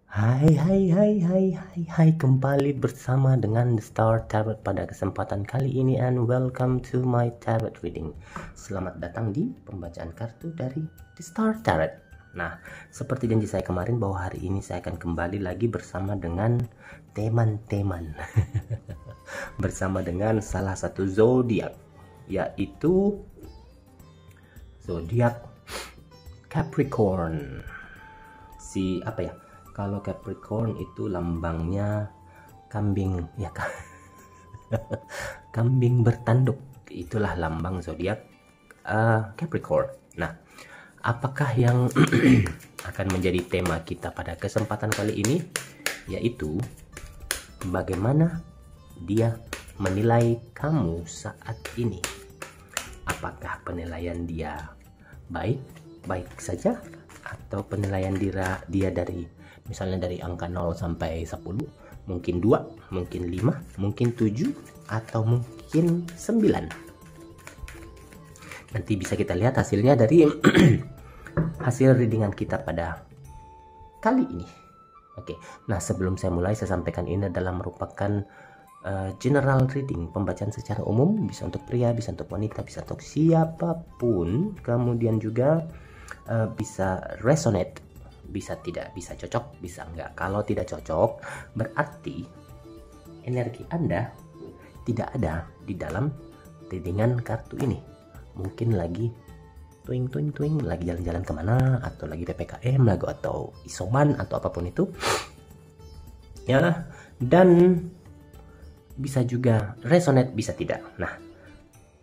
Hai, kembali bersama dengan The Star Tarot pada kesempatan kali ini, and welcome to my tarot reading. Selamat datang di pembacaan kartu dari The Star Tarot. Nah, seperti janji saya kemarin bahwa hari ini saya akan kembali lagi bersama dengan teman-teman bersama dengan salah satu zodiak, yaitu zodiak Capricorn. Kalau Capricorn itu lambangnya kambing, ya kan? Kambing bertanduk, itulah lambang zodiak Capricorn. Nah, apakah yang akan menjadi tema kita pada kesempatan kali ini, yaitu bagaimana dia menilai kamu saat ini? Apakah penilaian dia baik saja, atau penilaian dia dari misalnya dari angka 0 sampai 10, mungkin 2, mungkin 5, mungkin 7, atau mungkin 9. Nanti bisa kita lihat hasilnya dari hasil readingan kita pada kali ini. Oke, nah sebelum saya mulai, saya sampaikan ini adalah merupakan general reading, pembacaan secara umum, bisa untuk pria, bisa untuk wanita, bisa untuk siapapun. Kemudian juga bisa resonate, bisa tidak, bisa cocok, bisa enggak. Kalau tidak cocok, berarti energi Anda tidak ada di dalam readingan kartu ini. Mungkin lagi twing, lagi jalan-jalan kemana, atau lagi PPKM, atau isoman, atau apapun itu ya. Dan bisa juga resonate, bisa tidak. Nah,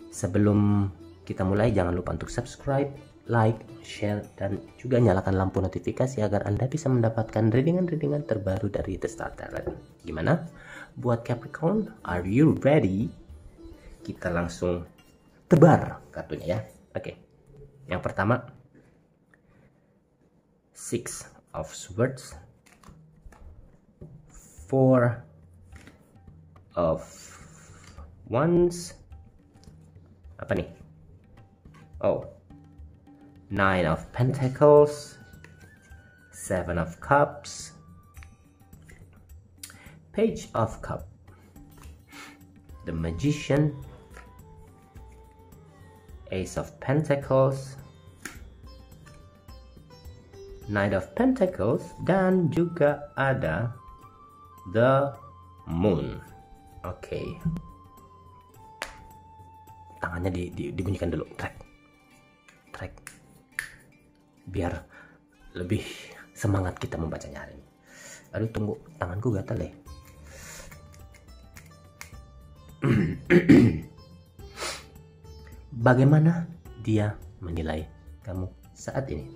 sebelum kita mulai, jangan lupa untuk subscribe, like, share, dan juga nyalakan lampu notifikasi agar Anda bisa mendapatkan readingan-readingan terbaru dari The Star Tarot. Gimana? Buat Capricorn, are you ready? Kita langsung tebar kartunya ya. Oke. Yang pertama, Six of Swords, Four of Wands. Apa nih? Oh, Nine of Pentacles, Seven of Cups, Page of Cups, the Magician, Ace of Pentacles, Knight of Pentacles, dan juga ada the Moon. Oke. Tangannya dibunyikan dulu, track, biar lebih semangat kita membacanya hari ini. Aduh, tunggu, tanganku gatal deh. Bagaimana dia menilai kamu saat ini?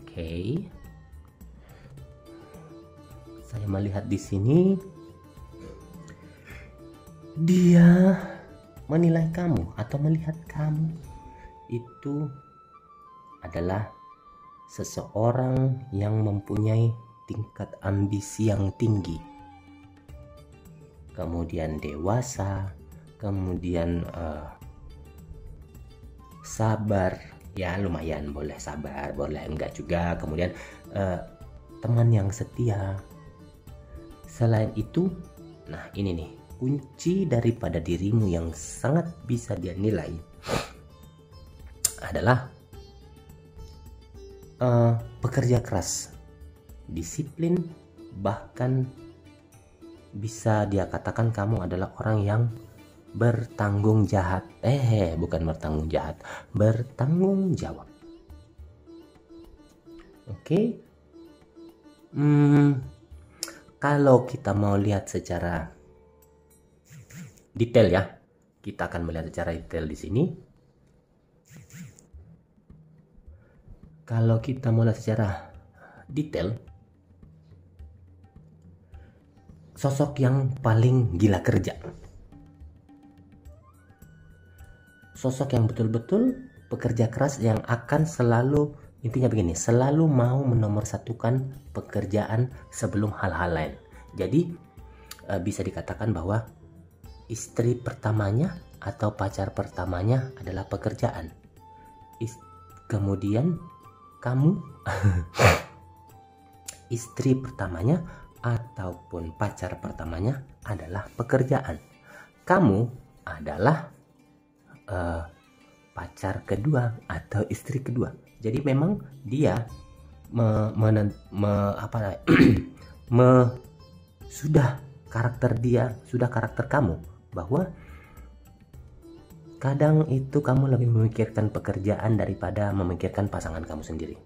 Oke. Saya melihat di sini dia menilai kamu atau melihat kamu itu adalah seseorang yang mempunyai tingkat ambisi yang tinggi, kemudian dewasa, kemudian sabar, ya lumayan, boleh sabar, boleh enggak juga, kemudian teman yang setia. Selain itu, nah ini nih kunci daripada dirimu yang sangat bisa dia nilai adalah pekerja keras, disiplin, bahkan bisa dia katakan kamu adalah orang yang bertanggung jawab. Bertanggung jawab. Oke. Kalau kita mau lihat secara detail ya, kita akan melihat secara detail di sini. Kalau kita mau lihat secara detail, sosok yang paling gila kerja, sosok yang betul-betul pekerja keras, yang akan selalu, intinya begini, selalu mau menomorsatukan pekerjaan sebelum hal-hal lain. Jadi bisa dikatakan bahwa istri pertamanya atau pacar pertamanya adalah pekerjaan. kemudian kamu istri pertamanya ataupun pacar pertamanya adalah pekerjaan. Kamu adalah pacar kedua atau istri kedua. Jadi memang dia sudah karakter kamu, bahwa kadang itu kamu lebih memikirkan pekerjaan daripada memikirkan pasangan kamu sendiri.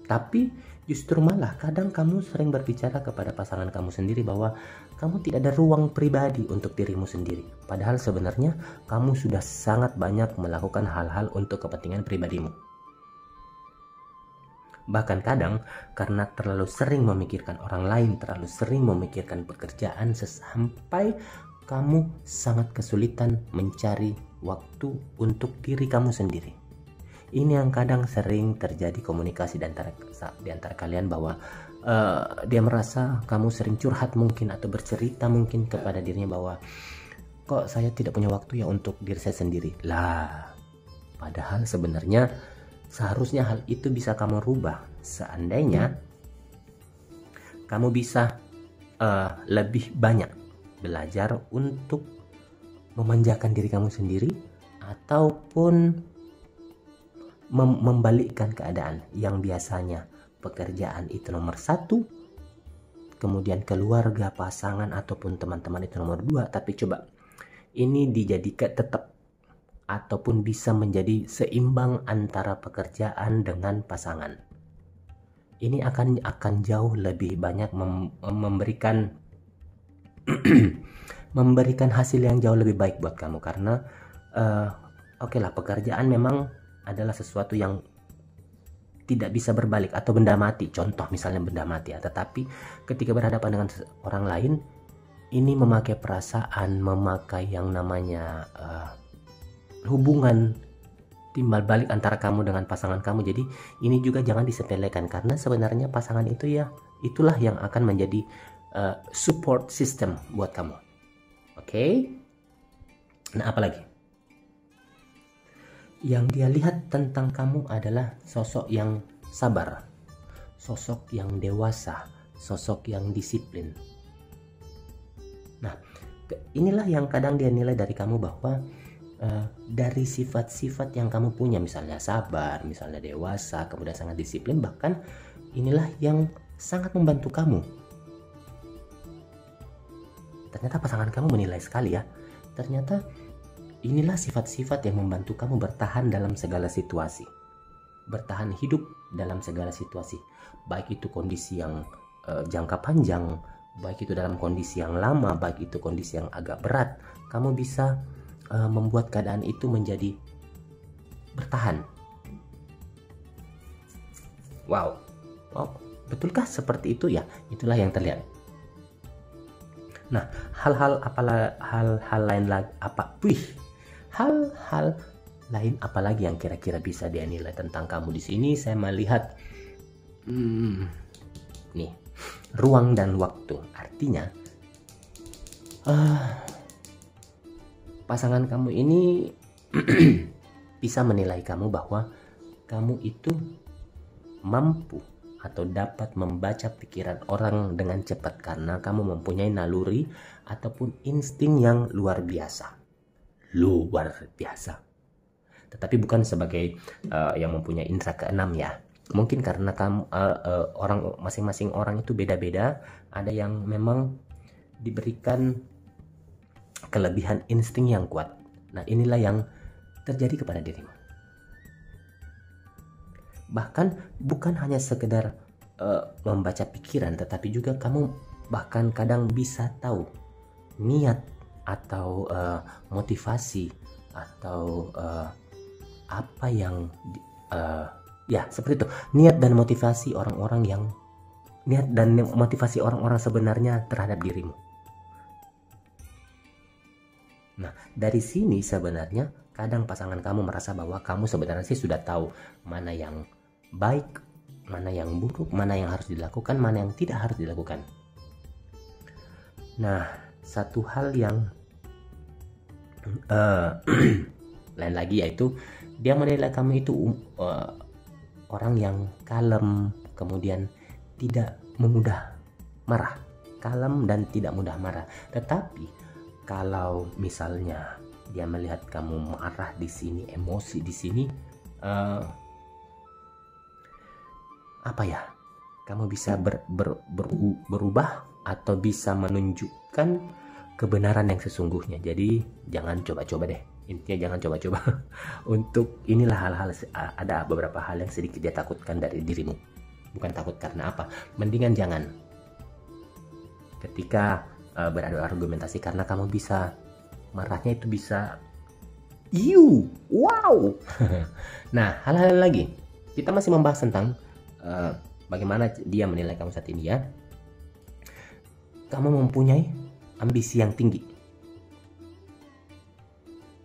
Tapi justru malah kadang kamu sering berbicara kepada pasangan kamu sendiri bahwa kamu tidak ada ruang pribadi untuk dirimu sendiri. Padahal sebenarnya kamu sudah sangat banyak melakukan hal-hal untuk kepentingan pribadimu. Bahkan kadang karena terlalu sering memikirkan orang lain, terlalu sering memikirkan pekerjaan, sampai kamu sangat kesulitan mencari waktu untuk diri kamu sendiri. Ini yang kadang sering terjadi komunikasi di antara kalian, bahwa dia merasa kamu sering curhat mungkin atau bercerita mungkin kepada dirinya bahwa kok saya tidak punya waktu ya untuk diri saya sendiri. Lah, padahal sebenarnya seharusnya hal itu bisa kamu rubah seandainya kamu bisa lebih banyak belajar untuk memanjakan diri kamu sendiri, ataupun membalikkan keadaan yang biasanya pekerjaan itu nomor 1, kemudian keluarga, pasangan ataupun teman-teman itu nomor 2, tapi coba ini dijadikan tetap ataupun bisa menjadi seimbang antara pekerjaan dengan pasangan. Ini akan jauh lebih banyak memberikan memberikan hasil yang jauh lebih baik buat kamu, karena oke lah, pekerjaan memang adalah sesuatu yang tidak bisa berbalik atau benda mati, contoh misalnya benda mati ya. Tetapi ketika berhadapan dengan orang lain, ini memakai perasaan, memakai yang namanya hubungan timbal balik antara kamu dengan pasangan kamu. Jadi ini juga jangan disepelekan, karena sebenarnya pasangan itu ya itulah yang akan menjadi support system buat kamu. Oke? Nah, apalagi? Yang dia lihat tentang kamu adalah sosok yang sabar, sosok yang dewasa, sosok yang disiplin. Nah, inilah yang kadang dia nilai dari kamu, bahwa dari sifat-sifat yang kamu punya, misalnya sabar, misalnya dewasa, kemudian sangat disiplin, bahkan inilah yang sangat membantu kamu. Ternyata pasangan kamu menilai sekali ya, ternyata inilah sifat-sifat yang membantu kamu bertahan dalam segala situasi, bertahan hidup dalam segala situasi, baik itu kondisi yang jangka panjang, baik itu dalam kondisi yang lama, baik itu kondisi yang agak berat. Kamu bisa membuat keadaan itu menjadi bertahan. Wow, betulkah seperti itu ya? Itulah yang terlihat. Nah, hal-hal lain apalagi yang kira-kira bisa dia nilai tentang kamu di sini? Saya melihat nih, ruang dan waktu. Artinya pasangan kamu ini bisa menilai kamu bahwa kamu itu mampu atau dapat membaca pikiran orang dengan cepat, karena kamu mempunyai naluri ataupun insting yang luar biasa. Tetapi bukan sebagai yang mempunyai indera keenam ya. Mungkin karena kamu orang masing-masing orang itu beda-beda. Ada yang memang diberikan kelebihan insting yang kuat. Nah, inilah yang terjadi kepada dirimu. Bahkan bukan hanya sekedar membaca pikiran, tetapi juga kamu bahkan kadang bisa tahu niat atau motivasi atau apa yang ya seperti itu, niat dan motivasi orang-orang sebenarnya terhadap dirimu. Nah, dari sini sebenarnya kadang pasangan kamu merasa bahwa kamu sebenarnya sih sudah tahu mana yang baik, mana yang buruk, mana yang harus dilakukan, mana yang tidak harus dilakukan. Nah, satu hal yang Lain lagi yaitu dia menilai kamu itu orang yang kalem, kemudian tidak mudah marah, kalem dan tidak mudah marah. Tetapi kalau misalnya dia melihat kamu marah di sini, emosi di sini, apa ya? Kamu bisa berubah atau bisa menunjukkan kebenaran yang sesungguhnya. Jadi jangan coba-coba deh. Intinya jangan coba-coba untuk inilah hal-hal, ada beberapa hal yang sedikit dia takutkan dari dirimu. Bukan takut karena apa, mendingan jangan ketika beradu argumentasi, karena kamu bisa marahnya itu bisa wow. Nah, hal-hal lagi kita masih membahas tentang bagaimana dia menilai kamu saat ini ya. Kamu mempunyai ambisi yang tinggi,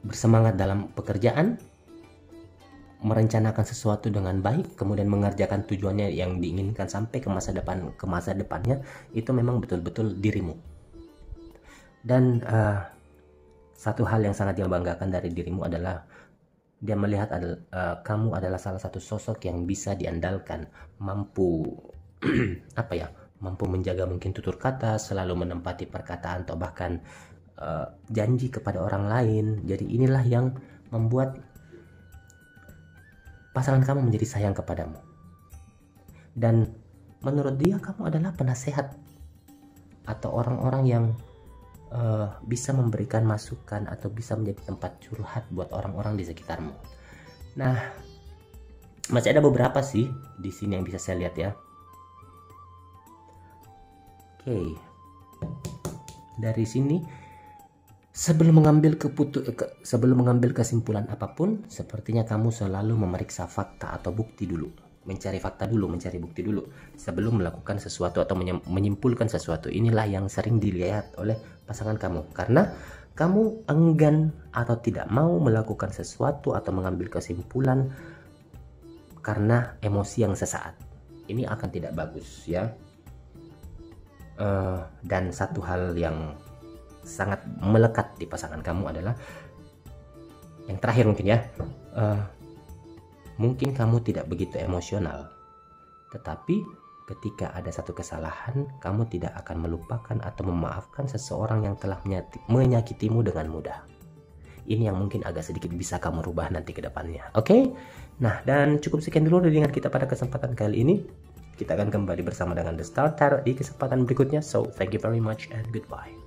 bersemangat dalam pekerjaan, merencanakan sesuatu dengan baik, kemudian mengerjakan tujuannya yang diinginkan sampai ke masa depannya, itu memang betul-betul dirimu. Dan satu hal yang sangat dia banggakan dari dirimu adalah dia melihat kamu adalah salah satu sosok yang bisa diandalkan, mampu mampu menjaga mungkin tutur kata, selalu menempati perkataan atau bahkan janji kepada orang lain. Jadi inilah yang membuat pasangan kamu menjadi sayang kepadamu. Dan menurut dia kamu adalah penasehat atau orang-orang yang bisa memberikan masukan atau bisa menjadi tempat curhat buat orang-orang di sekitarmu. Nah, masih ada beberapa sih di sini yang bisa saya lihat ya. Oke. Dari sini sebelum mengambil kesimpulan apapun, sepertinya kamu selalu memeriksa fakta atau bukti dulu. Mencari fakta dulu, mencari bukti dulu sebelum melakukan sesuatu atau menyimpulkan sesuatu. Inilah yang sering dilihat oleh pasangan kamu, karena kamu enggan atau tidak mau melakukan sesuatu atau mengambil kesimpulan karena emosi yang sesaat. Ini akan tidak bagus ya. Dan satu hal yang sangat melekat di pasangan kamu adalah yang terakhir mungkin ya. Mungkin kamu tidak begitu emosional, tetapi ketika ada satu kesalahan, kamu tidak akan melupakan atau memaafkan seseorang yang telah menyakitimu dengan mudah. Ini yang mungkin agak sedikit bisa kamu rubah nanti ke depannya. Oke? Nah, dan cukup sekian dulu dengan kita pada kesempatan kali ini. Kita akan kembali bersama dengan The Star Tarot di kesempatan berikutnya. So, thank you very much and goodbye.